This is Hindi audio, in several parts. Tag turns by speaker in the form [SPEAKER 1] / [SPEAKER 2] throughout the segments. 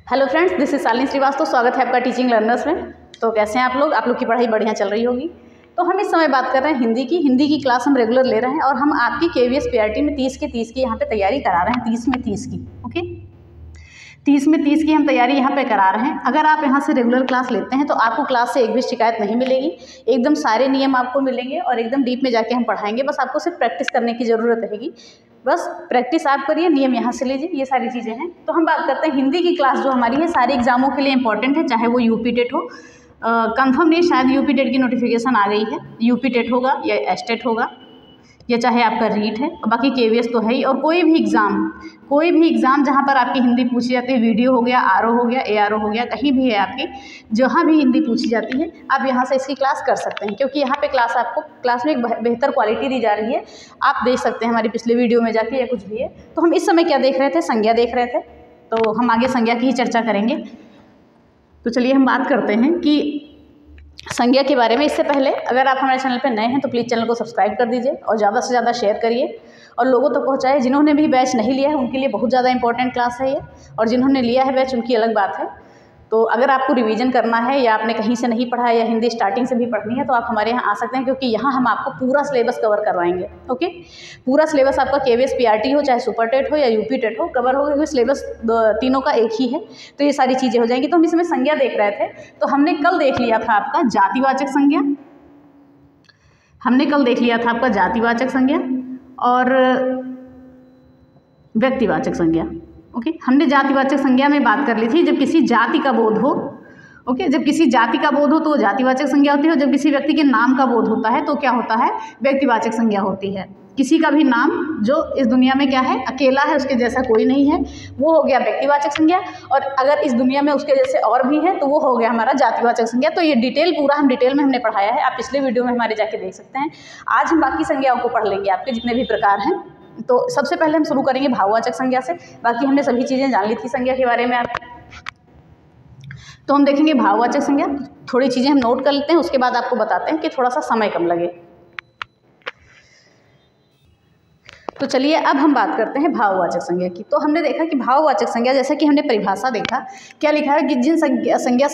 [SPEAKER 1] Hello friends, this is Shalini Shrivastava. स्वागत है आपका टीचिंग लर्नर्स में। तो कैसे हैं आप लोग की पढ़ाई बढ़िया चल रही होगी। तो हम इस समय बात कर रहे हैं हिंदी की क्लास हम रेगुलर ले रहे हैं और हम आपकी KVS PRT में 30 की यहाँ पे तैयारी करा रहे हैं। 30 में 30 की, ओके, 30 में 30 की हम तैयारी यहाँ पे करा रहे हैं। अगर आप यहाँ से रेगुलर क्लास लेते हैं तो आपको क्लास से एक भी शिकायत नहीं मिलेगी। एकदम सारे नियम आपको मिलेंगे और एकदम डीप में जाके हम पढ़ाएंगे। बस आपको सिर्फ प्रैक्टिस करने की ज़रूरत रहेगी। बस प्रैक्टिस आप करिए, नियम यहाँ से लीजिए, ये सारी चीज़ें हैं। तो हम बात करते हैं हिंदी की क्लास जो हमारी है सारे एग्जामों के लिए इंपॉर्टेंट है, चाहे वो यूपी टेट हो। कंफर्म नहीं, शायद यूपी टेट की नोटिफिकेशन आ गई है। यूपी टेट होगा या एस्टेट होगा या चाहे आपका रीट है, और बाकी KVS तो है ही। और कोई भी एग्ज़ाम जहाँ पर आपकी हिंदी पूछी जाती है, वीडियो हो गया, RO हो गया, ARO हो गया, कहीं भी है आपकी, जहाँ भी हिंदी पूछी जाती है आप यहाँ से इसकी क्लास कर सकते हैं। क्योंकि यहाँ पे क्लास में एक बेहतर क्वालिटी दी जा रही है। आप देख सकते हैं हमारी पिछले वीडियो में जाके, या कुछ भी है। तो हम इस समय क्या देख रहे थे? संज्ञा देख रहे थे। तो हम आगे संज्ञा की ही चर्चा करेंगे। तो चलिए हम बात करते हैं कि संज्ञा के बारे में। इससे पहले अगर आप हमारे चैनल पर नए हैं तो प्लीज़ चैनल को सब्सक्राइब कर दीजिए और ज़्यादा से ज़्यादा शेयर करिए और लोगों तक पहुँचाए। जिन्होंने भी बैच नहीं लिया है उनके लिए बहुत ज़्यादा इंपॉर्टेंट क्लास है ये, और जिन्होंने लिया है बैच उनकी अलग बात है। तो अगर आपको रिवीजन करना है या आपने कहीं से नहीं पढ़ा है या हिंदी स्टार्टिंग से भी पढ़नी है तो आप हमारे यहाँ आ सकते हैं, क्योंकि यहाँ हम आपको पूरा सिलेबस कवर करवाएंगे। ओके, पूरा सिलेबस आपका KVS PRT हो, चाहे सुपर टेट हो या यूपी टेट हो, कवर हो। क्योंकि सिलेबस तीनों का एक ही है, तो ये सारी चीज़ें हो जाएंगी। तो हम इसमें संज्ञा देख रहे थे। तो हमने कल देख लिया था आपका जातिवाचक संज्ञा, और व्यक्तिवाचक संज्ञा। ओके, हमने जातिवाचक संज्ञा में बात कर ली थी जब किसी जाति का बोध हो। ओके, जब किसी जाति का बोध हो तो वो जातिवाचक संज्ञा होती है, और जब किसी व्यक्ति के नाम का बोध होता है तो क्या होता है? व्यक्तिवाचक संज्ञा होती है। किसी का भी नाम जो इस दुनिया में क्या है, अकेला है, उसके जैसा कोई नहीं है, वो हो गया व्यक्तिवाचक संज्ञा। और अगर इस दुनिया में उसके जैसे और भी हैं तो वो हो गया हमारा जातिवाचक संज्ञा। तो ये डिटेल में हमने पढ़ाया है, आप पिछले वीडियो में हमारे जाके देख सकते हैं। आज हम बाकी संज्ञाओं को पढ़ लेंगे, आपके जितने भी प्रकार हैं। तो सबसे पहले हम शुरू करेंगे भाववाचक संज्ञा से। बाकी हमने सभी चीज़ें जान ली थी संज्ञा के बारे में आप। तो हम देखेंगे भाववाचक संज्ञा। थोड़ी चीज़ें हम नोट कर लेते हैं, उसके बाद आपको बताते हैं कि थोड़ा सा समय कम लगे। तो चलिए अब हम बात करते हैं भाववाचक संज्ञा की। तो हमने देखा कि भाववाचक संज्ञा, जैसे कि हमने परिभाषा देखा, क्या लिखा है कि जिन संज्ञा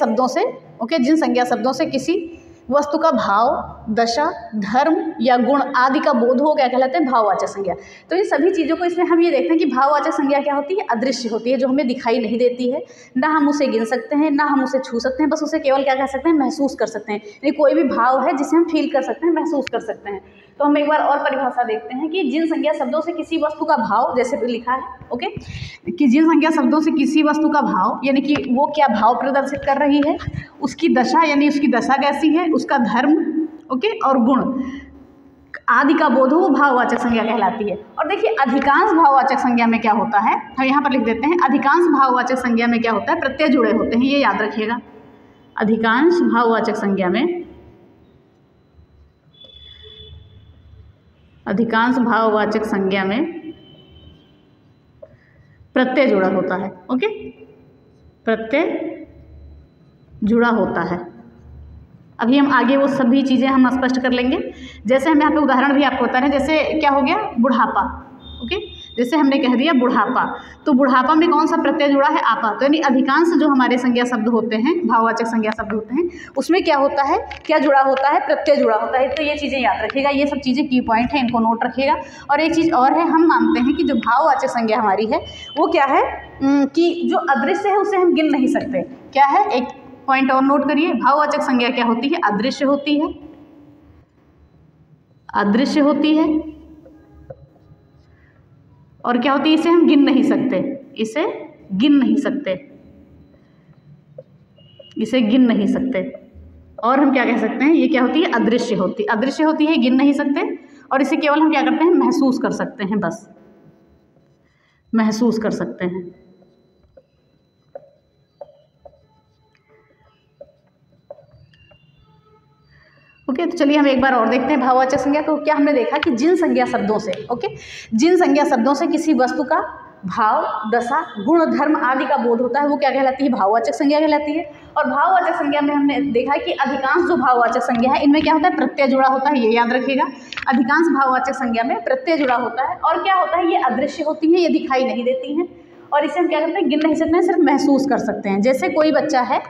[SPEAKER 1] शब्दों से किसी वस्तु का भाव, दशा, धर्म या गुण आदि का बोध हो, क्या कहलाते हैं? भाववाचक संज्ञा। तो इन सभी चीज़ों को इसमें हम ये देखते हैं कि भाववाचक संज्ञा क्या होती है? अदृश्य होती है, जो हमें दिखाई नहीं देती है। ना हम उसे गिन सकते हैं, ना हम उसे छू सकते हैं, बस उसे केवल क्या कह सकते हैं? महसूस कर सकते हैं। यानी कोई भी भाव है जिसे हम फील कर सकते हैं, महसूस कर सकते हैं। तो हम एक बार और परिभाषा देखते हैं कि जिन संज्ञा शब्दों से किसी वस्तु का भाव, जैसे भी लिखा है, ओके, कि जिन संज्ञा शब्दों से किसी वस्तु का भाव, यानी कि वो क्या भाव प्रदर्शित कर रही है, उसकी दशा, यानी उसकी दशा कैसी है, उसका धर्म, ओके, और गुण आदि का बोध हो, वो भाववाचक संज्ञा कहलाती है। और देखिए अधिकांश भाववाचक संज्ञा में क्या होता है, हम यहाँ पर लिख देते हैं, अधिकांश भाववाचक संज्ञा में क्या होता है? प्रत्यय जुड़े होते हैं, ये याद रखिएगा। अधिकांश भाववाचक संज्ञा में प्रत्यय जुड़ा होता है। ओके, प्रत्यय जुड़ा होता है। अभी हम आगे वो सभी चीज़ें हम स्पष्ट कर लेंगे। जैसे हम यहाँ पे उदाहरण भी आपको बता रहे हैं, जैसे क्या हो गया? बुढ़ापा। ओके, जैसे हमने कह दिया बुढ़ापा, तो बुढ़ापा में कौन सा प्रत्यय जुड़ा है? आपा। तो यानी अधिकांश जो हमारे संज्ञा शब्द होते हैं, भाववाचक संज्ञा शब्द होते हैं, उसमें क्या होता है? क्या जुड़ा होता है? प्रत्यय जुड़ा होता है। तो ये चीज़ें याद रखिएगा, ये सब चीज़ें की पॉइंट है, इनको नोट रखिएगा। और एक चीज़ और है, हम मानते हैं कि जो भाववाचक संज्ञा हमारी है वो क्या है कि जो अदृश्य है उसे हम गिन नहीं सकते। क्या है? एक पॉइंट और नोट करिए, भाववाचक संज्ञा क्या होती है? अदृश्य होती है, और क्या होती है? इसे हम गिन नहीं सकते, और हम क्या कह सकते हैं? ये क्या होती है? अदृश्य होती है, गिन नहीं सकते, और इसे केवल हम क्या करते हैं? महसूस कर सकते हैं, बस महसूस कर सकते हैं। ओके, तो चलिए हम एक बार और देखते हैं भाववाचक संज्ञा को। क्या हमने देखा कि जिन संज्ञा शब्दों से किसी वस्तु का भाव, दशा, गुण, धर्म आदि का बोध होता है, वो क्या कहलाती है? भाववाचक संज्ञा कहलाती है। और भाववाचक संज्ञा में हमने देखा कि अधिकांश जो भाववाचक संज्ञा है इनमें क्या होता है? प्रत्यय जुड़ा होता है, ये याद रखिएगा। अधिकांश भाववाचक संज्ञा में प्रत्यय जुड़ा होता है। और क्या होता है? ये अदृश्य होती है, ये दिखाई नहीं देती हैं। और इसे हम क्या करते हैं, गिन नहीं सकते हैं, सिर्फ महसूस कर सकते हैं। जैसे कोई बच्चा है,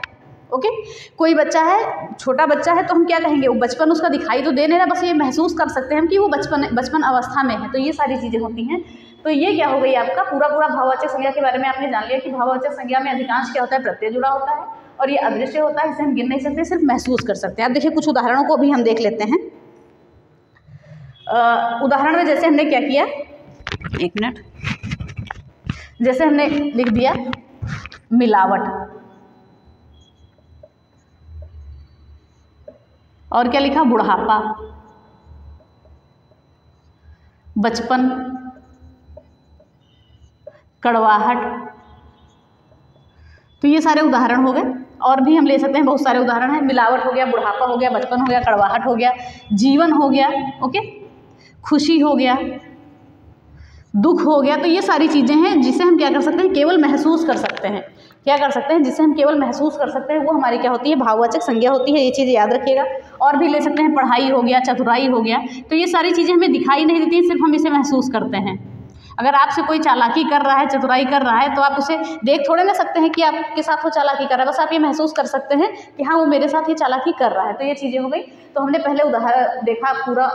[SPEAKER 1] ओके, कोई बच्चा है, छोटा बच्चा है, तो हम क्या कहेंगे, वो बचपन उसका दिखाई तो दे नहीं रहा, बस ये महसूस कर सकते हैं हम कि वो बचपन अवस्था में है। तो ये सारी चीज़ें होती हैं। तो ये क्या हो गई आपका पूरा भाववाचक संज्ञा के बारे में आपने जान लिया कि भाववाचक संज्ञा में अधिकांश क्या होता है, प्रत्यय जुड़ा होता है और ये अदृश्य होता है, इसे हम गिन नहीं सकते, सिर्फ महसूस कर सकते हैं। अब देखिए कुछ उदाहरणों को भी हम देख लेते हैं। उदाहरण में जैसे हमने क्या किया, एक मिनट, जैसे हमने लिख दिया मिलावट, और क्या लिखा, बुढ़ापा, बचपन, कड़वाहट। तो ये सारे उदाहरण हो गए, और भी हम ले सकते हैं, बहुत सारे उदाहरण हैं। मिलावट हो गया, बुढ़ापा हो गया, बचपन हो गया, कड़वाहट हो गया, जीवन हो गया, ओके, खुशी हो गया, दुख हो गया। तो ये सारी चीज़ें हैं जिसे हम क्या कर सकते हैं, केवल महसूस कर सकते हैं। क्या कर सकते हैं, जिसे हम केवल महसूस कर सकते हैं, वो हमारी क्या होती है, भाववाचक संज्ञा होती है। ये चीज़ याद रखिएगा। और भी ले सकते हैं, पढ़ाई हो गया, चतुराई हो गया। तो ये सारी चीज़ें हमें दिखाई नहीं देती, सिर्फ हम इसे महसूस करते हैं। अगर आपसे कोई चालाकी कर रहा है, चतुराई कर रहा है, तो आप उसे देख थोड़े ना सकते हैं कि आपके साथ वो चालाकी कर रहा है, बस आप ये महसूस कर सकते हैं कि हाँ वो मेरे साथ ये चालाकी कर रहा है। तो ये चीज़ें हो गई। तो हमने पहले उदाहरण देखा, पूरा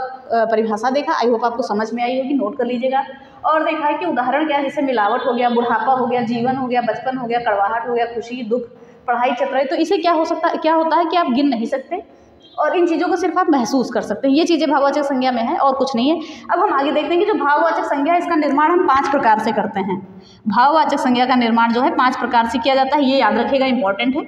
[SPEAKER 1] परिभाषा देखा, आई होप आपको समझ में आई होगी, नोट कर लीजिएगा। और देखा है कि उदाहरण क्या है, जैसे मिलावट हो गया, बुढ़ापा हो गया, जीवन हो गया, बचपन हो गया, कड़वाहट हो गया, खुशी, दुख, पढ़ाई, चतुराई। तो इसे क्या होता है कि आप गिन नहीं सकते और इन चीज़ों को सिर्फ आप महसूस कर सकते हैं। ये चीज़ें भाववाचक संज्ञा में है और कुछ नहीं है। अब हम आगे देखते हैं कि जो भाववाचक संज्ञा है, इसका निर्माण हम 5 प्रकार से करते हैं। भाववाचक संज्ञा का निर्माण जो है 5 प्रकार से किया जाता है, ये याद रखिएगा, इंपॉर्टेंट है।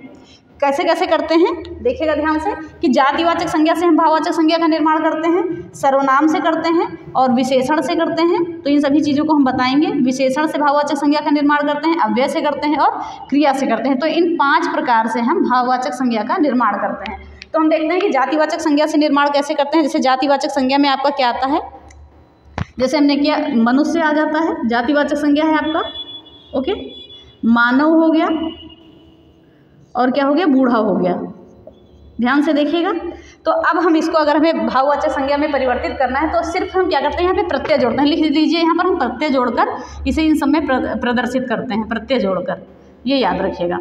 [SPEAKER 1] कैसे कैसे करते हैं, देखिएगा ध्यान से कि जातिवाचक संज्ञा से हम भाववाचक संज्ञा का निर्माण करते हैं, सर्वनाम से करते हैं और विशेषण से करते हैं। तो इन सभी चीज़ों को हम बताएंगे। विशेषण से भाववाचक संज्ञा का निर्माण करते हैं, अव्यय से करते हैं और क्रिया से करते हैं। तो इन 5 प्रकार से हम भाववाचक संज्ञा का निर्माण करते हैं। तो हम देखते हैं कि जातिवाचक संज्ञा से निर्माण कैसे करते हैं। जैसे जातिवाचक संज्ञा में आपका क्या आता है, जैसे हमने किया, मनुष्य आ जाता है, जातिवाचक संज्ञा है आपका, ओके, मानव हो गया, और क्या हो गया, बूढ़ा हो गया। ध्यान से देखिएगा। तो अब हम इसको अगर हमें भाववाचक संज्ञा में परिवर्तित करना है तो सिर्फ हम क्या करते हैं, यहाँ पे प्रत्यय जोड़ते हैं। लिख लीजिए, यहाँ पर हम प्रत्यय जोड़कर इसे इन सब में प्रदर्शित करते हैं, प्रत्यय जोड़कर, ये याद रखिएगा।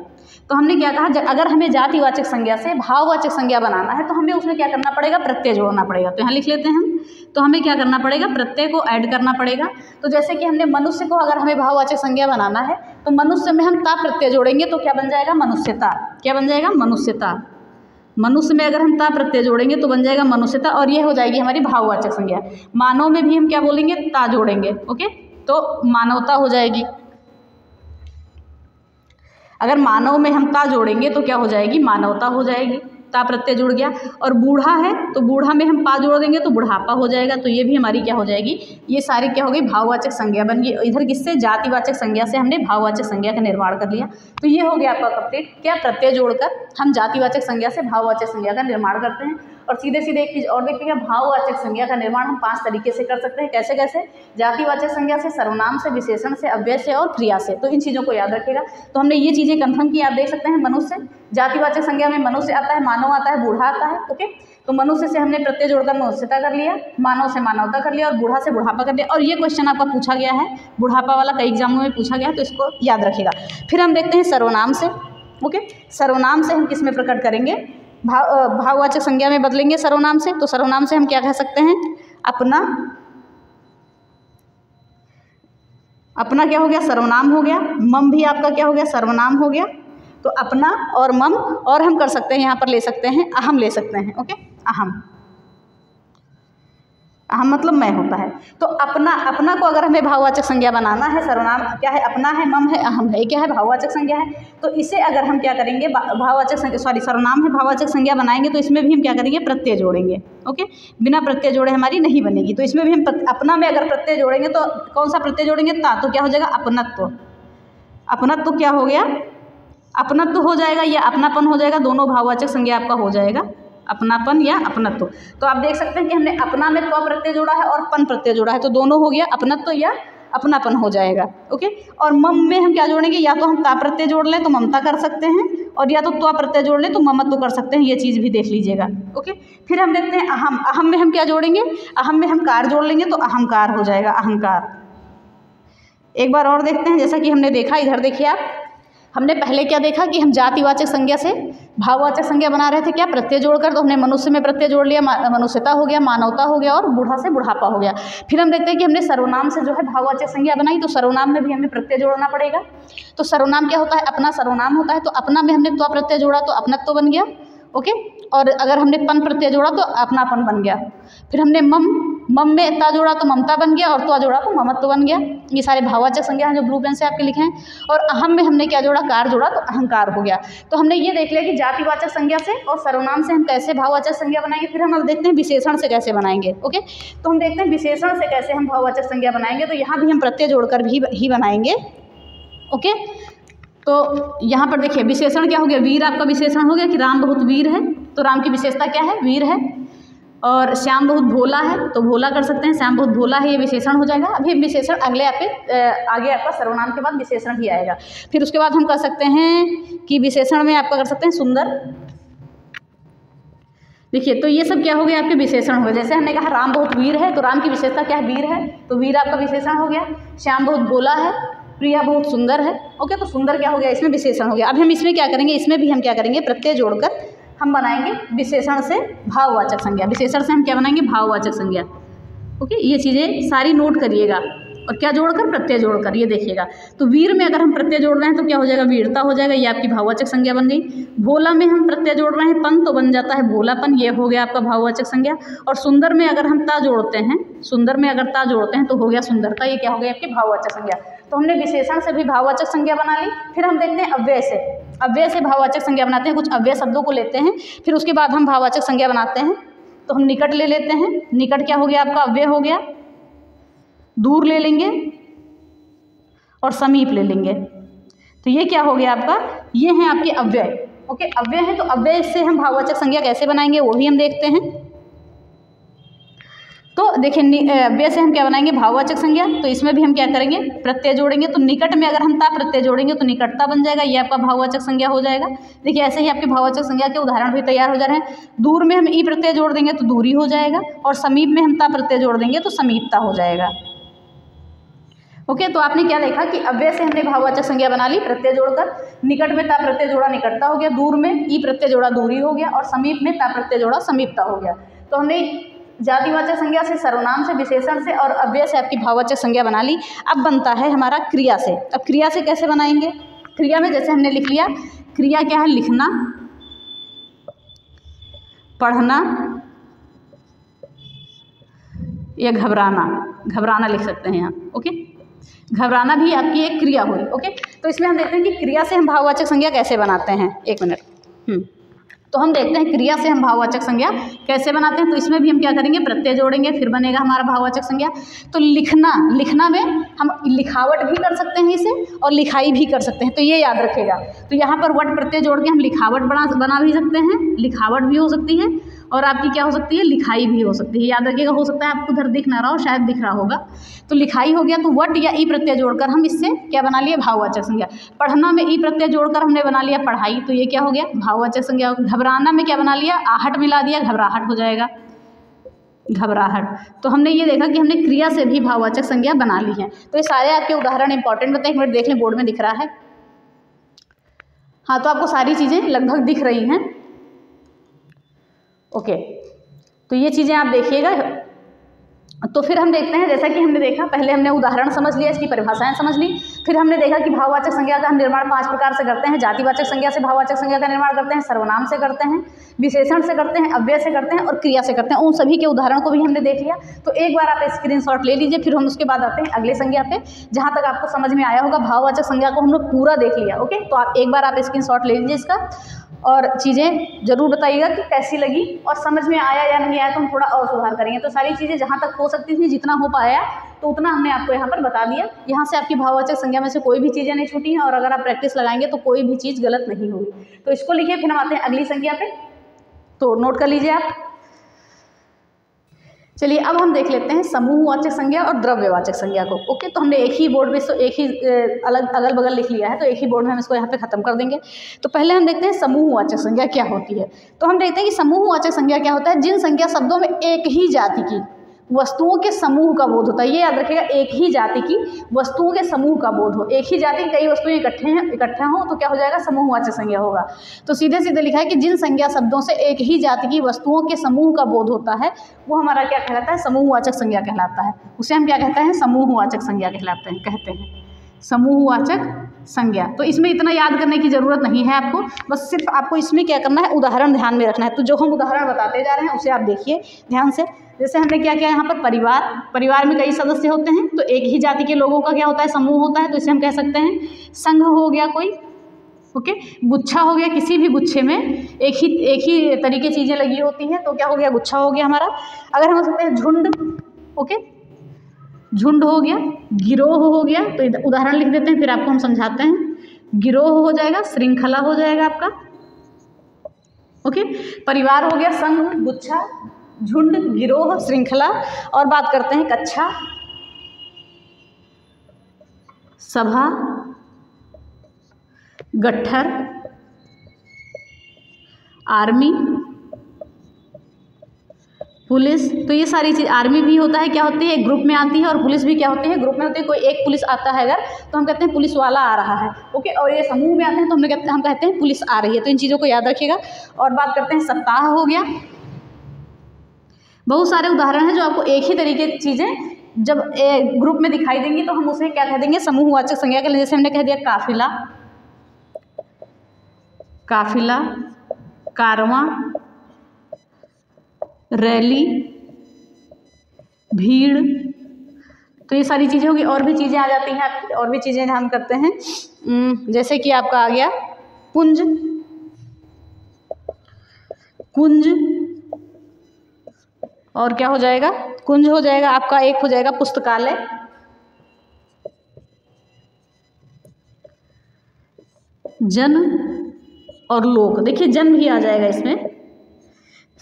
[SPEAKER 1] तो हमने क्या कहा, अगर हमें जातिवाचक संज्ञा से भाववाचक संज्ञा बनाना है तो हमें उसमें क्या करना पड़ेगा, प्रत्यय जोड़ना पड़ेगा। तो यहाँ लिख लेते हैं हम। तो हमें क्या करना पड़ेगा, प्रत्यय को ऐड करना पड़ेगा। तो जैसे कि हमने मनुष्य को अगर हमें भाववाचक संज्ञा बनाना है तो मनुष्य में हम ता प्रत्यय जोड़ेंगे तो क्या बन जाएगा, मनुष्यता। क्या बन जाएगा, मनुष्यता। मनुष्य में अगर हम ता प्रत्यय जोड़ेंगे तो बन जाएगा मनुष्यता, और ये हो जाएगी हमारी भाववाचक संज्ञा। मानव में भी हम क्या बोलेंगे, ता जोड़ेंगे, ओके, तो मानवता हो जाएगी। अगर मानव में हम ता जोड़ेंगे तो क्या हो जाएगी, मानवता हो जाएगी, ता प्रत्यय जुड़ गया। और बूढ़ा है तो बूढ़ा में हम पा जोड़ देंगे तो बुढ़ापा हो जाएगा। तो ये भी हमारी क्या हो जाएगी, ये सारी क्या हो गई, भाववाचक संज्ञा बन गई। इधर किससे, जातिवाचक संज्ञा से हमने भाववाचक संज्ञा का निर्माण कर लिया। तो ये हो गया आपका कंप्लीट। क्या, प्रत्यय जोड़कर हम जातिवाचक संज्ञा से भाववाचक संज्ञा का निर्माण करते हैं। और सीधे सीधे एक चीज़ और देखिएगा, भाववाचक संज्ञा का निर्माण हम 5 तरीके से कर सकते हैं। कैसे कैसे, जातिवाचक संज्ञा से, सर्वनाम से, विशेषण से, अव्यय से और क्रिया से। तो इन चीज़ों को याद रखिएगा। तो हमने ये चीज़ें कंफर्म की, आप देख सकते हैं। मनुष्य, जातिवाचक संज्ञा में मनुष्य आता है, मानव आता है, बूढ़ा आता है, ओके। तो मनुष्य से हमने प्रत्यय जोड़कर मनुष्यता कर लिया, मानव से मानवता कर लिया और बूढ़ा से बुढ़ापा कर लिया। और ये क्वेश्चन आपका पूछा गया है, बुढ़ापा वाला कई एग्जामों में पूछा गया है, तो इसको याद रखिएगा। फिर हम देखते हैं सर्वनाम से, ओके। सर्वनाम से हम किस में प्रकट करेंगे, भाववाचक संज्ञा में बदलेंगे सर्वनाम से। तो सर्वनाम से हम क्या कह सकते हैं, अपना। अपना क्या हो गया, सर्वनाम हो गया। मम भी आपका क्या हो गया, सर्वनाम हो गया। तो अपना और मम, और हम कर सकते हैं, यहाँ पर ले सकते हैं, अहम ले सकते हैं, ओके। अहम, अहम मतलब मैं होता है। तो अपना, अपना को अगर हमें भाववाचक संज्ञा बनाना है, सर्वनाम क्या है, अपना है, मम है, अहम है, क्या है, भाववाचक संज्ञा है। तो इसे अगर हम क्या करेंगे, भाववाचक संज्ञा, सॉरी, सर्वनाम है, भाववाचक संज्ञा बनाएंगे तो इसमें भी हम क्या करेंगे, प्रत्यय जोड़ेंगे, ओके। बिना प्रत्यय जोड़े हमारी नहीं बनेगी। तो इसमें भी हम अपना में अगर प्रत्यय जोड़ेंगे तो कौन सा प्रत्यय जोड़ेंगे, ता। तो क्या हो जाएगा, अपनत्व। अपनत्व क्या हो गया, अपनत्व हो जाएगा या अपनापन हो जाएगा, दोनों भाववाचक संज्ञा आपका हो जाएगा, अपनापन या अपनत्व। तो आप देख सकते हैं कि हमने अपना में त्व प्रत्यय जोड़ा है और पन प्रत्यय जोड़ा है, तो दोनों हो गया, अपनत्व या अपनापन हो जाएगा, ओके। और मम में हम क्या जोड़ेंगे, या तो हम ता प्रत्यय जोड़ लें तो ममता कर सकते हैं, और या तो त्व प्रत्यय जोड़ लें तो ममत्व कर सकते हैं। ये चीज़ भी देख लीजिएगा, ओके। फिर हम देखते हैं अहम। अहम में हम क्या जोड़ेंगे, अहम में हम कार जोड़ लेंगे तो अहंकार हो जाएगा, अहंकार। एक बार और देखते हैं, जैसा कि हमने देखा, इधर देखिए आप, हमने पहले क्या देखा कि हम जातिवाचक संज्ञा से भाववाचक संज्ञा बना रहे थे, क्या प्रत्यय जोड़कर। तो हमने मनुष्य में प्रत्यय जोड़ लिया, मनुष्यता हो गया, मानवता हो गया और बूढ़ा से बुढ़ापा हो गया। फिर हम देखते हैं कि हमने सर्वनाम से जो है भाववाचक संज्ञा बनाई, तो सर्वनाम में भी हमें प्रत्यय जोड़ना पड़ेगा। तो सर्वनाम क्या होता है, अपना सर्वनाम होता है, तो अपना में हमने त्व प्रत्यय जोड़ा तो अपनत्व बन गया, ओके। और अगर हमने पन प्रत्यय जोड़ा तो अपनापन बन गया। फिर हमने मम में ता जोड़ा तो ममता बन गया, और त्वा जोड़ा तो ममत्व बन गया। ये सारे भाववाचक संज्ञा हैं जो ब्लू पेन से आपके लिखे हैं। और अहम में हमने क्या जोड़ा, कार जोड़ा तो अहंकार हो गया। तो हमने ये देख लिया कि जातिवाचक संज्ञा से और सर्वनाम से हम कैसे भाववाचक संज्ञा बनाएंगे। फिर हम अब देखते हैं विशेषण से कैसे बनाएंगे, ओके। तो हम देखते हैं विशेषण से कैसे हम भाववाचक संज्ञा बनाएंगे। तो यहाँ भी हम प्रत्यय जोड़कर ही बनाएंगे, ओके। तो यहाँ पर देखिए विशेषण क्या हो गया, वीर आपका विशेषण हो गया कि राम बहुत वीर है, तो राम की विशेषता क्या है, वीर है। और श्याम बहुत भोला है, तो भोला कर सकते हैं, श्याम बहुत भोला है, ये विशेषण हो जाएगा। अभी विशेषण आगे आपका सर्वनाम के बाद विशेषण ही आएगा। फिर उसके बाद हम कर सकते हैं कि विशेषण में आपका कर सकते हैं सुंदर। देखिए तो ये सब क्या हो गया, आपके विशेषण हो गए। जैसे हमने कहा राम बहुत वीर है, तो राम की विशेषता क्या है, वीर है, तो वीर आपका विशेषण हो गया। श्याम बहुत भोला है, प्रिया बहुत सुंदर है, ओके। तो सुंदर क्या हो गया, इसमें विशेषण हो गया। अब हम इसमें क्या करेंगे, इसमें भी हम क्या करेंगे, प्रत्यय जोड़कर हम बनाएंगे विशेषण से भाववाचक संज्ञा। विशेषण से हम क्या बनाएंगे, भाववाचक संज्ञा, ओके। ये चीज़ें सारी नोट करिएगा। और क्या जोड़कर, प्रत्यय जोड़कर, ये देखिएगा। तो वीर में अगर हम प्रत्यय जोड़ रहे हैं तो क्या हो जाएगा, वीरता हो जाएगा, ये आपकी भाववाचक संज्ञा बन गई। भोला में हम प्रत्यय जोड़ रहे हैं, पन तो बन जाता है भोलापन, ये हो गया आपका भाववाचक संज्ञा। और सुंदर में अगर हम ता जोड़ते हैं, सुंदर में अगर ता जोड़ते हैं तो हो गया सुंदरता, ये क्या हो गया, आपकी भाववाचक संज्ञा। तो हमने विशेषण से भी भाववाचक संज्ञा बना ली। फिर हम देखते हैं अव्यय से, अव्यय से भाववाचक संज्ञा बनाते हैं। कुछ अव्यय शब्दों को लेते हैं, फिर उसके बाद हम भाववाचक संज्ञा बनाते हैं। तो हम निकट ले लेते हैं, निकट क्या हो गया आपका, अव्यय हो गया। दूर ले लेंगे और समीप ले लेंगे, तो ये क्या हो गया आपका, ये हैं आपके अव्यय, ओके। अव्यय है, तो अव्यय से हम भाववाचक संज्ञा कैसे बनाएंगे वो भी हम देखते हैं। तो देखिए अव्यय से हम क्या बनाएंगे, भाववाचक संज्ञा। तो इसमें भी हम क्या करेंगे, प्रत्यय जोड़ेंगे। तो निकट में अगर हम ता प्रत्यय जोड़ेंगे तो निकटता बन जाएगा, ये आपका भाववाचक संज्ञा हो जाएगा। देखिए ऐसे ही आपके भाववाचक संज्ञा के उदाहरण भी तैयार हो जा रहे हैं। दूर में हम ई प्रत्यय जोड़ देंगे तो दूरी हो जाएगा, और समीप में हम ता प्रत्यय जोड़ देंगे तो समीपता हो जाएगा, ओके। तो आपने क्या देखा कि अव्यय से हमने भाववाचक संज्ञा बना ली प्रत्यय जोड़कर। निकट में ता प्रत्यय जोड़ा निकटता हो गया, दूर में ई प्रत्यय जोड़ा दूरी हो गया, और समीप में ता प्रत्यय जोड़ा समीपता हो गया। तो हमने जातिवाचक संज्ञा से, सर्वनाम से, विशेषण से और अव्यय से आपकी भाववाचक संज्ञा बना ली। अब बनता है हमारा क्रिया से। अब क्रिया से कैसे बनाएंगे, क्रिया में जैसे हमने लिख लिया, क्रिया क्या है, लिखना, पढ़ना या घबराना, घबराना लिख सकते हैं आप, ओके। घबराना भी आपकी एक क्रिया हुई, ओके। तो इसमें हम देखते हैं कि क्रिया से हम भाववाचक संज्ञा कैसे बनाते हैं। एक मिनट, तो हम देखते हैं क्रिया से हम भाववाचक संज्ञा कैसे बनाते हैं। तो इसमें भी हम क्या करेंगे, प्रत्यय जोड़ेंगे, फिर बनेगा हमारा भाववाचक संज्ञा। तो लिखना, लिखना में हम लिखावट भी कर सकते हैं इसे, और लिखाई भी कर सकते हैं, तो ये याद रखिएगा। तो यहाँ पर वट प्रत्यय जोड़ के हम लिखावट बना भी सकते हैं, लिखावट भी हो सकती है, और आपकी क्या हो सकती है, लिखाई भी हो सकती है। याद रखिएगा, हो सकता है आपको उधर दिख ना रहा हो, शायद दिख रहा होगा। तो लिखाई हो गया, तो वट या ई प्रत्यय जोड़कर हम इससे क्या बना लिया, भाववाचक संज्ञा। पढ़ना में ई प्रत्यय जोड़कर हमने बना लिया पढ़ाई, तो ये क्या हो गया, भाववाचक संज्ञा। घबराना में क्या बना लिया, आहट मिला दिया, घबराहट हो जाएगा, घबराहट। तो हमने ये देखा कि हमने क्रिया से भी भाववाचक संज्ञा बना ली है। तो ये सारे आपके उदाहरण इंपॉर्टेंट बताए, एक मिनट देख लें, बोर्ड में दिख रहा है, हाँ। तो आपको सारी चीज़ें लगभग दिख रही हैं, ओके। तो ये चीज़ें आप देखिएगा। तो फिर हम देखते हैं, जैसा कि हमने देखा, पहले हमने उदाहरण समझ लिया, इसकी परिभाषाएं समझ ली। फिर हमने देखा कि भाववाचक संज्ञा का हम निर्माण 5 प्रकार से करते हैं। जातिवाचक संज्ञा से भाववाचक संज्ञा का निर्माण करते हैं, सर्वनाम से करते हैं, विशेषण से करते हैं, अव्यय से करते हैं और क्रिया से करते हैं। उन सभी के उदाहरण को भी हमने देख लिया। तो एक बार आप स्क्रीनशॉट ले लीजिए, फिर हम उसके बाद आते हैं अगले संज्ञा पे, जहाँ तक आपको समझ में आया होगा। भाववाचक संज्ञा को हम लोग पूरा देख लिया, ओके। तो आप एक बार आप स्क्रीनशॉट ले लीजिए इसका, और चीज़ें ज़रूर बताइएगा कि कैसी लगी और समझ में आया या नहीं आया, तो हम थोड़ा और सुधार करेंगे। तो सारी चीज़ें जहाँ तक हो सकती थी, जितना हो पाया तो उतना हमने आपको यहाँ पर बता दिया। यहाँ से आपकी भाववाचक संज्ञा में से कोई भी चीज़ें नहीं छूटी हैं, और अगर आप प्रैक्टिस लगाएंगे तो कोई भी चीज़ गलत नहीं होगी। तो इसको लिखिए, फिर हम आते हैं अगली संज्ञा पे, तो नोट कर लीजिए आप। चलिए अब हम देख लेते हैं समूहवाचक संज्ञा और द्रव्यवाचक संज्ञा को, ओके। तो हमने एक ही बोर्ड में इसको एक ही अगल बगल लिख लिया है, तो एक ही बोर्ड में हम इसको यहाँ पे खत्म कर देंगे। तो पहले हम देखते हैं समूहवाचक संज्ञा क्या होती है। तो हम देखते हैं कि समूहवाचक संज्ञा क्या होता है, जिन संज्ञा शब्दों में एक ही जाति की वस्तुओं के समूह का बोध होता है। ये याद रखिएगा, एक ही जाति की वस्तुओं के समूह का बोध हो। एक ही जाति की कई वस्तुएं इकट्ठा हो तो क्या हो जाएगा, समूहवाचक संज्ञा होगा। तो सीधे सीधे लिखा है कि जिन संज्ञा शब्दों से एक ही जाति की वस्तुओं के समूह का बोध होता है वो हमारा क्या कहलाता है, समूहवाचक संज्ञा कहलाता है। उसे हम क्या कहते हैं, समूहवाचक संज्ञा कहते हैं समूहवाचक संज्ञा। तो इसमें इतना याद करने की ज़रूरत नहीं है आपको, बस सिर्फ आपको इसमें क्या करना है, उदाहरण ध्यान में रखना है। तो जो हम उदाहरण बताते जा रहे हैं उसे आप देखिए ध्यान से। जैसे हमने क्या किया यहाँ पर, परिवार में कई सदस्य होते हैं तो एक ही जाति के लोगों का क्या होता है, समूह होता है। तो इसे हम कह सकते हैं संघ हो गया कोई, ओके। गुच्छा हो गया, किसी भी गुच्छे में एक ही तरीके चीज़ें लगी होती हैं तो क्या हो गया, गुच्छा हो गया हमारा। अगर हम हो सकते हैं झुंड, ओके, झुंड हो गया, गिरोह हो गया। तो उदाहरण लिख देते हैं फिर आपको हम समझाते हैं। गिरोह हो जाएगा, श्रृंखला हो जाएगा आपका, ओके। परिवार हो गया, संघ, गुच्छा, झुंड, गिरोह, श्रृंखला। और बात करते हैं कक्षा, सभा, गट्ठर, आर्मी, पुलिस। तो ये सारी चीज़, आर्मी भी होता है, क्या होती है, एक ग्रुप में आती है, और पुलिस भी क्या होती है, ग्रुप में होती है। कोई एक पुलिस आता है अगर तो हम कहते हैं पुलिस वाला आ रहा है, ओके। और ये समूह में आते हैं तो हम कहते हैं पुलिस आ रही है। तो इन चीज़ों को याद रखिएगा। और बात करते हैं सप्ताह हो गया। बहुत सारे उदाहरण हैं जो आपको एक ही तरीके की चीज़ें जब ग्रुप में दिखाई देंगी तो हम उसे क्या कह देंगे, समूहवाचक संज्ञा के लिए। जैसे हमने कह दिया काफिला, कारवां, रैली, भीड़। तो ये सारी चीज़ें होगी। और भी चीज़ें आ जाती हैं आपकी, और भी चीज़ें ध्यान करते हैं। जैसे कि आपका आ गया कुंज, और क्या हो जाएगा, कुंज हो जाएगा आपका। एक हो जाएगा पुस्तकालय, जन और लोक। देखिए जन भी आ जाएगा इसमें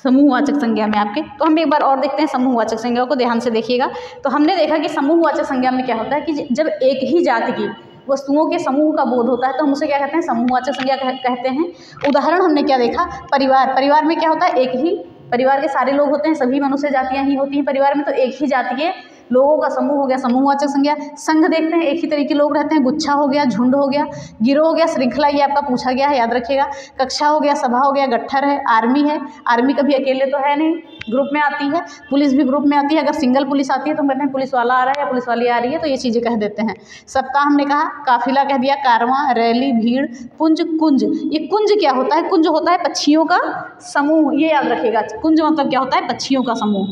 [SPEAKER 1] समूहवाचक संज्ञा में आपके। तो हम एक बार और देखते हैं समूहवाचक संज्ञा को, ध्यान से देखिएगा। तो हमने देखा कि समूहवाचक संज्ञा में क्या होता है कि जब एक ही जाति की वस्तुओं के समूह का बोध होता है तो हम उसे क्या कहते हैं, समूहवाचक संज्ञा कहते हैं। उदाहरण हमने क्या देखा, परिवार में क्या होता है, एक ही परिवार के सारे लोग होते हैं, सभी मनुष्य जातियां ही होती हैं परिवार में। तो एक ही जाति के लोगों का समूह हो गया समूहवाचक संज्ञा। संघ देखते हैं, एक ही तरीके के लोग रहते हैं, गुच्छा हो गया, झुंड हो गया, गिरोह हो गया, श्रृंखला, ये आपका पूछा गया है, याद रखिएगा। कक्षा हो गया, सभा हो गया, गट्ठर है, आर्मी कभी अकेले तो है नहीं, ग्रुप में आती है। पुलिस भी ग्रुप में आती है, अगर सिंगल पुलिस आती है तो हम कहते हैं पुलिस वाला आ रहा है या पुलिस वाली आ रही है, तो ये चीज़ें कह देते हैं। सप्ताह हमने कहा, काफिला कह दिया, कारवां, रैली, भीड़, पुंज। ये कुंज क्या होता है, कुंज होता है पक्षियों का समूह, ये याद रखिएगा। कुंज मतलब क्या होता है, पक्षियों का समूह,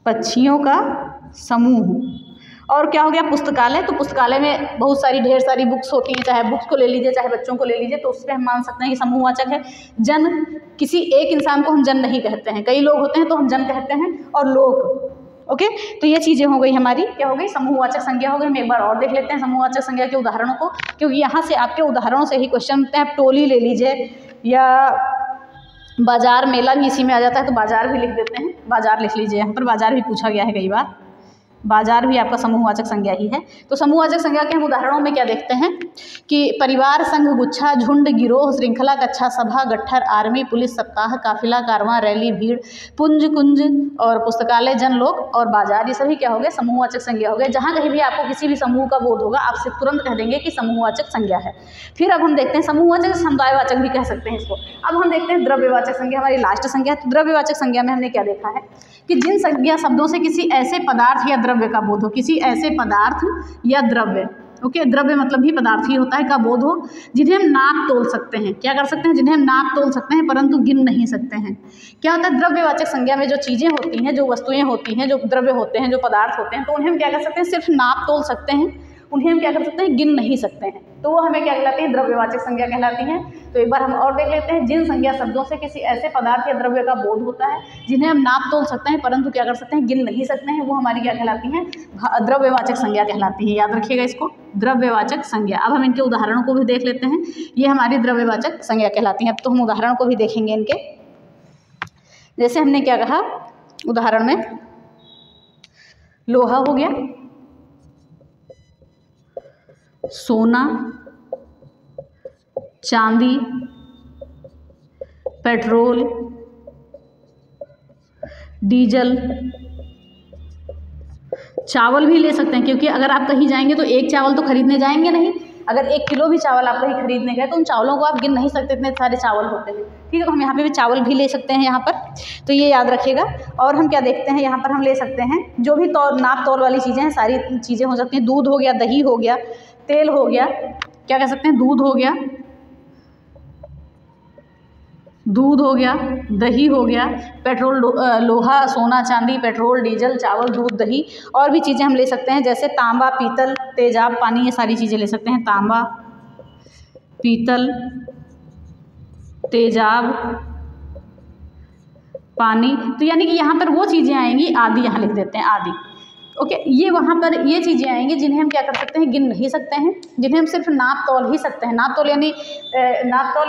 [SPEAKER 1] पक्षियों का समूह। और क्या हो गया, पुस्तकालय। तो पुस्तकालय में बहुत सारी ढेर सारी बुक्स होती हैं, चाहे बुक्स को ले लीजिए चाहे बच्चों को ले लीजिए, तो उससे हम मान सकते हैं कि समूहवाचक है। जन, किसी एक इंसान को हम जन नहीं कहते हैं, कई लोग होते हैं तो हम जन कहते हैं। और लोग, ओके। तो ये चीज़ें हो गई हमारी, क्या हो गई, समूहवाचक संज्ञा हो गई। हम एक बार और देख लेते हैं समूहवाचक संज्ञा के उदाहरणों को, क्योंकि यहाँ से आपके उदाहरणों से ही क्वेश्चन बनते हैं। आप टोली ले लीजिए या बाजार, मेला भी इसी में आ जाता है, तो बाजार भी लिख देते हैं। बाजार लिख लीजिए, यहाँ पर बाजार भी पूछा गया है कई बार, बाजार भी आपका समूहवाचक संज्ञा ही है। तो समूहवाचक संज्ञा के हम उदाहरणों में क्या देखते हैं कि परिवार, संघ, गुच्छा, झुंड, गिरोह, श्रृंखला, कक्षा, सभा, गट्ठर, आर्मी, पुलिस, सप्ताह, काफिला, कारवां, रैली, भीड़, पुंज, कुंज और पुस्तकालय, जन, लोक और बाजार, ये सभी क्या हो गए, समूहवाचक संज्ञा हो गए। जहाँ कहीं भी आपको किसी भी समूह का बोध होगा आपसे तुरंत कह देंगे कि समूहवाचक संज्ञा है। फिर अब हम देखते हैं समूहवाचक, समुदायवाचक भी कह सकते हैं इसको। अब हम देखते हैं द्रव्यवाचक संज्ञा, हमारी लास्ट संज्ञा। तो द्रव्यवाचक संज्ञा में हमने क्या देखा है कि जिन संज्ञा शब्दों से किसी ऐसे पदार्थ या द्रव्य का बोध हो, किसी ऐसे पदार्थ या द्रव्य, ओके, द्रव्य मतलब भी पदार्थ ही होता है, का बोध हो, जिन्हें हम नाप तोल सकते हैं। क्या कर सकते हैं, जिन्हें हम नाप तोल सकते हैं परंतु गिन नहीं सकते हैं। क्या होता है, द्रव्यवाचक संज्ञा में जो चीज़ें होती हैं, जो वस्तुएं होती हैं, जो द्रव्य होते हैं, जो पदार्थ होते हैं, तो उन्हें हम क्या कर सकते हैं, सिर्फ नाप तोल सकते हैं, उन्हें हम क्या कर सकते हैं, गिन नहीं सकते हैं। तो वो हमें क्या कहलाती है, द्रव्यवाचक संज्ञा कहलाती हैं। तो एक बार हम और देख लेते हैं, जिन संज्ञा शब्दों से किसी ऐसे पदार्थ या द्रव्य का बोध होता है जिन्हें हम नाप तोल सकते हैं परंतु क्या कर सकते हैं, गिन नहीं सकते हैं, वो हमारी क्या कहलाती हैं, द्रव्यवाचक संज्ञा कहलाती है। याद रखिएगा इसको, द्रव्यवाचक संज्ञा। अब हम इनके उदाहरणों को भी देख लेते हैं, ये हमारी द्रव्यवाचक संज्ञा कहलाती हैं। अब तो हम उदाहरण को भी देखेंगे इनके। जैसे हमने क्या कहा उदाहरण में, लोहा हो गया, सोना, चांदी, पेट्रोल, डीजल, चावल भी ले सकते हैं, क्योंकि अगर आप कहीं जाएंगे तो एक चावल तो खरीदने जाएंगे नहीं। अगर 1 किलो भी चावल आप कहीं खरीदने गए तो उन चावलों को आप गिन नहीं सकते, इतने सारे चावल होते हैं। ठीक है, तो हम यहाँ पे भी चावल भी ले सकते हैं यहाँ पर, तो ये याद रखिएगा। और हम क्या देखते हैं यहाँ पर, हम ले सकते हैं जो भी नाप तौल वाली चीज़ें हैं, सारी चीज़ें हो सकती हैं। दूध हो गया, दही हो गया, तेल हो गया, क्या कह सकते हैं, दूध हो गया, दही हो गया, पेट्रोल, लोहा, सोना चांदी, पेट्रोल, डीजल, चावल, दूध, दही। और भी चीज़ें हम ले सकते हैं जैसे तांबा, पीतल, तेजाब, पानी, ये सारी चीज़ें ले सकते हैं। तांबा, पीतल, तेजाब, पानी। तो यानी कि यहाँ पर वो चीज़ें आएंगी, आदि यहाँ लिख देते हैं, आदि। ओके, ये वहाँ पर ये चीज़ें आएंगी जिन्हें हम क्या कर सकते हैं, गिन नहीं सकते हैं, जिन्हें हम सिर्फ नाप तौल ही सकते हैं। नाप तौल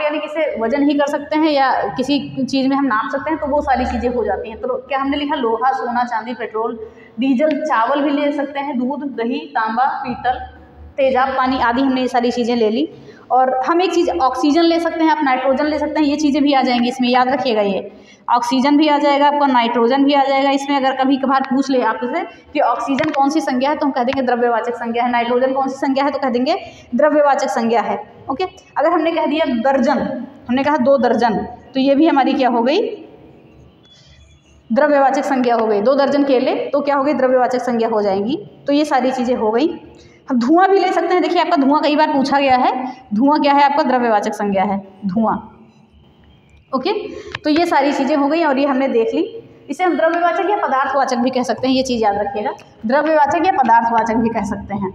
[SPEAKER 1] यानी किसे वजन ही कर सकते हैं या किसी चीज़ में हम नाप सकते हैं, तो वो सारी चीज़ें हो जाती हैं। तो क्या हमने लिखा, लोहा, सोना, चांदी, पेट्रोल, डीजल, चावल भी ले सकते हैं, दूध, दही, तांबा, पीतल, तेजाब, पानी आदि, हमने ये सारी चीज़ें ले ली। और हम एक चीज़ ऑक्सीजन ले सकते हैं, आप नाइट्रोजन ले सकते हैं, ये चीज़ें भी आ जाएंगी इसमें, याद रखिएगा। ये ऑक्सीजन भी आ जाएगा आपका, नाइट्रोजन भी आ जाएगा इसमें। अगर कभी कभार पूछ ले आपसे कि ऑक्सीजन कौन सी संज्ञा है, तो हम कह देंगे द्रव्यवाचक संज्ञा है। नाइट्रोजन कौन सी संज्ञा है, तो कह देंगे द्रव्यवाचक संज्ञा है। ओके, अगर हमने कह दिया दर्जन, हमने कहा 2 दर्जन, तो ये भी हमारी क्या हो गई, द्रव्यवाचक संज्ञा हो गई। 2 दर्जन केले तो क्या हो गई, द्रव्यवाचक संज्ञा हो जाएंगी। तो ये सारी चीज़ें हो गई। हम धुआं भी ले सकते हैं। देखिए, आपका धुआं कई बार पूछा गया है, धुआं क्या है आपका, द्रव्यवाचक संज्ञा है, धुआं। ओके, तो ये सारी चीज़ें हो गई और ये हमने देख ली। इसे हम द्रव्यवाचक या पदार्थवाचक भी कह सकते हैं, ये चीज़ याद रखिएगा। द्रव्यवाचक या पदार्थवाचक भी कह सकते हैं,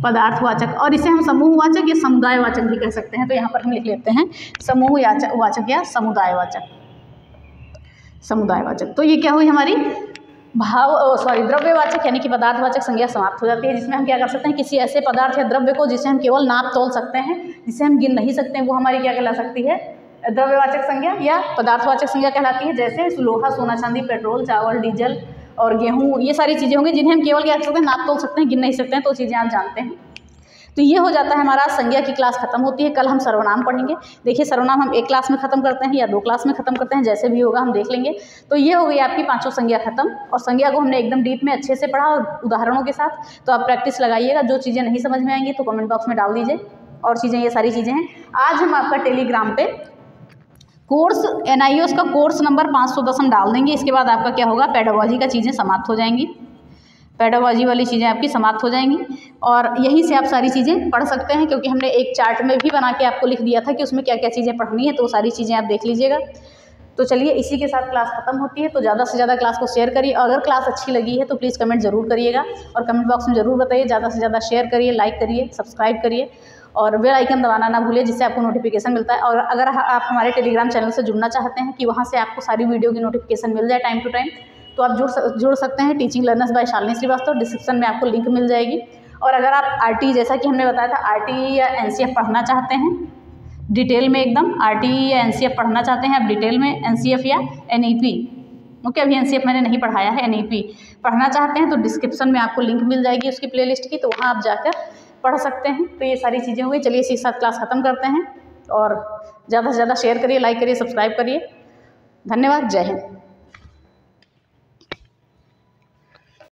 [SPEAKER 1] पदार्थवाचक। और इसे हम समूहवाचक या समुदायवाचक भी कह सकते हैं। तो यहाँ पर हम लिख लेते हैं समूहवाचक या समुदायवाचक। तो ये क्या हुई हमारी द्रव्यवाचक यानी कि पदार्थवाचक संज्ञा समाप्त हो जाती है, जिसमें हम क्या कर सकते हैं, किसी ऐसे पदार्थ या द्रव्य को जिसे हम केवल नाप तोल सकते हैं, जिसे हम गिन नहीं सकते हैं, वो हमारी क्या कहला सकती है, द्रव्यवाचक संज्ञा या पदार्थवाचक संज्ञा कहलाती है। जैसे लोहा, सोना, चांदी, पेट्रोल, चावल, डीजल और गेहूँ, ये सारी चीज़ें होंगी जिन्हें हम केवल क्या कर सकते हैं, नाप तोल सकते हैं, गिन नहीं सकते हैं। तो चीज़ें आप जानते हैं। तो ये हो जाता है हमारा, संज्ञा की क्लास खत्म होती है। कल हम सर्वनाम पढ़ेंगे। देखिए, सर्वनाम हम 1 क्लास में ख़त्म करते हैं या 2 क्लास में ख़त्म करते हैं, जैसे भी होगा हम देख लेंगे। तो ये हो गई आपकी 5 संज्ञा खत्म। और संज्ञा को हमने एकदम डीप में अच्छे से पढ़ा और उदाहरणों के साथ। तो आप प्रैक्टिस लगाइएगा। जो चीज़ें नहीं समझ में आएंगी तो कमेंट बॉक्स में डाल दीजिए। और चीज़ें, ये सारी चीज़ें हैं। आज हम आपका टेलीग्राम पे कोर्स NIOS का कोर्स नंबर 510 हम डाल देंगे। इसके बाद आपका क्या होगा, पेडागोजी का चीज़ें समाप्त हो जाएंगी, पेडागोजी वाली चीज़ें आपकी समाप्त हो जाएंगी। और यहीं से आप सारी चीज़ें पढ़ सकते हैं, क्योंकि हमने एक चार्ट में भी बना के आपको लिख दिया था कि उसमें क्या क्या चीज़ें पढ़नी है। तो सारी चीज़ें आप देख लीजिएगा। तो चलिए, इसी के साथ क्लास खत्म होती है। तो ज़्यादा से ज़्यादा क्लास को शेयर करिए। अगर क्लास अच्छी लगी है तो प्लीज़ कमेंट ज़रूर करिएगा और कमेंट बॉक्स में ज़रूर बताइए। ज़्यादा से ज़्यादा शेयर करिए, लाइक करिए, सब्सक्राइब करिए और बेल आइकन दबाना ना भूलिए, जिससे आपको नोटिफिकेशन मिलता है। और अगर आप हमारे टेलीग्राम चैनल से जुड़ना चाहते हैं कि वहाँ से आपको सारी वीडियो की नोटिफिकेशन मिल जाए टाइम टू टाइम, तो आप जुड़ सकते हैं। Teaching learners by Shalini Shrivastava, description में आपको लिंक मिल जाएगी। और अगर आप RT, जैसा कि हमने बताया था, RT या NCF पढ़ना चाहते हैं डिटेल में एकदम, RT या NCF पढ़ना चाहते हैं आप डिटेल में, NCF या NEP, ओके, अभी NCF मैंने नहीं पढ़ाया है, NEP पढ़ना चाहते हैं तो डिस्क्रिप्शन में आपको लिंक मिल जाएगी उसकी प्लेलिस्ट की, तो वहाँ आप जाकर पढ़ सकते हैं। तो ये सारी चीज़ें हो गई। चलिए, इसी के साथ क्लास ख़त्म करते हैं और ज़्यादा से ज़्यादा शेयर करिए, लाइक करिए, सब्सक्राइब करिए। धन्यवाद। जय हिंद।